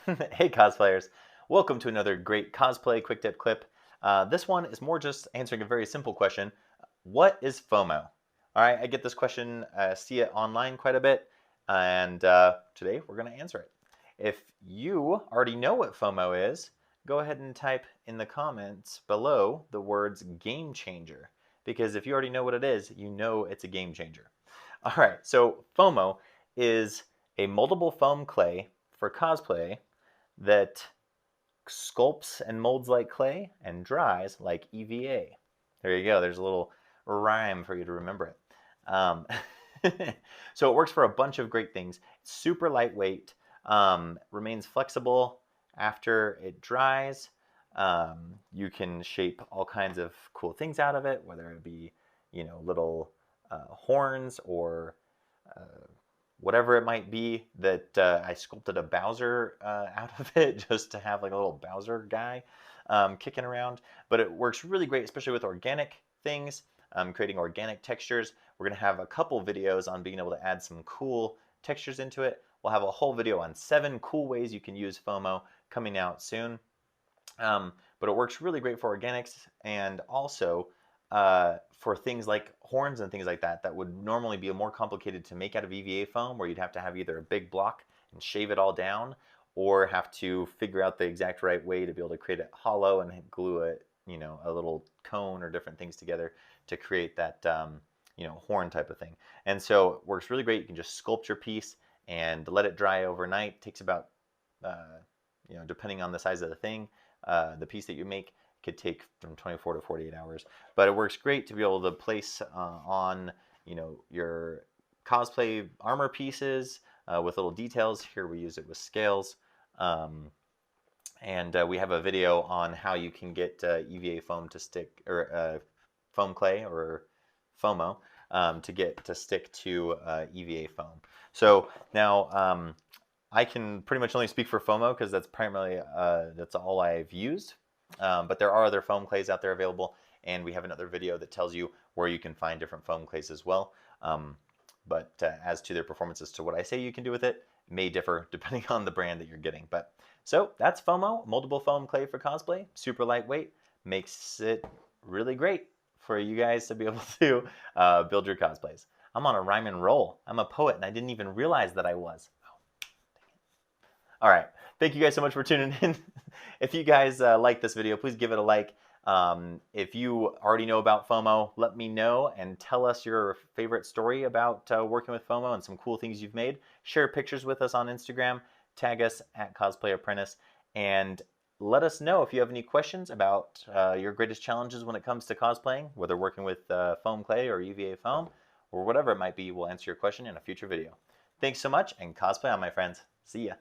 Hey cosplayers, welcome to another great cosplay quick tip clip. This one is more just answering a very simple question. What is FOMO? All right, I get this question, see it online quite a bit, and today we're going to answer it. If you already know what FOMO is, go ahead and type in the comments below the words game changer, because if you already know what it is, you know it's a game changer. All right, so FOMO is a moldable foam clay for cosplay that sculpts and molds like clay and dries like EVA. There you go. There's a little rhyme for you to remember it. Um, so it works for a bunch of great things. It's super lightweight, remains flexible after it dries. You can shape all kinds of cool things out of it, whether it be, little horns or whatever it might be that I sculpted a Bowser out of it just to have like a little Bowser guy kicking around. But it works really great, especially with organic things, creating organic textures. We're going to have a couple videos on being able to add some cool textures into it. We'll have a whole video on 7 cool ways you can use FOMO coming out soon. But it works really great for organics and also for things like horns and things like that that would normally be more complicated to make out of EVA foam, where you'd have to have either a big block and shave it all down, or have to figure out the exact right way to be able to create it hollow and glue it, a little cone or different things together to create that, horn type of thing. And so it works really great. You can just sculpt your piece and let it dry overnight. It takes about, depending on the size of the thing, the piece that you make could take from 24 to 48 hours. But it works great to be able to place on, your cosplay armor pieces with little details. Here we use it with scales. And we have a video on how you can get EVA foam to stick, or foam clay or FOMO to stick to EVA foam. So now I can pretty much only speak for FOMO because that's primarily that's all I've used. But there are other foam clays out there available, and we have another video that tells you where you can find different foam clays as well. But as to their performance, as to what I say you can do with it, may differ depending on the brand that you're getting. But so that's FOMO, moldable foam clay for cosplay, super lightweight, makes it really great for you guys to be able to build your cosplays. I'm on a rhyme and roll. I'm a poet, and I didn't even realize that I was. All right. Thank you guys so much for tuning in. If you guys like this video, please give it a like. If you already know about FOMO, let me know and tell us your favorite story about working with FOMO and some cool things you've made. Share pictures with us on Instagram. Tag us at Cosplay Apprentice. And let us know if you have any questions about your greatest challenges when it comes to cosplaying, whether working with foam clay or EVA foam, or whatever it might be. We'll answer your question in a future video. Thanks so much, and cosplay on, my friends. See ya.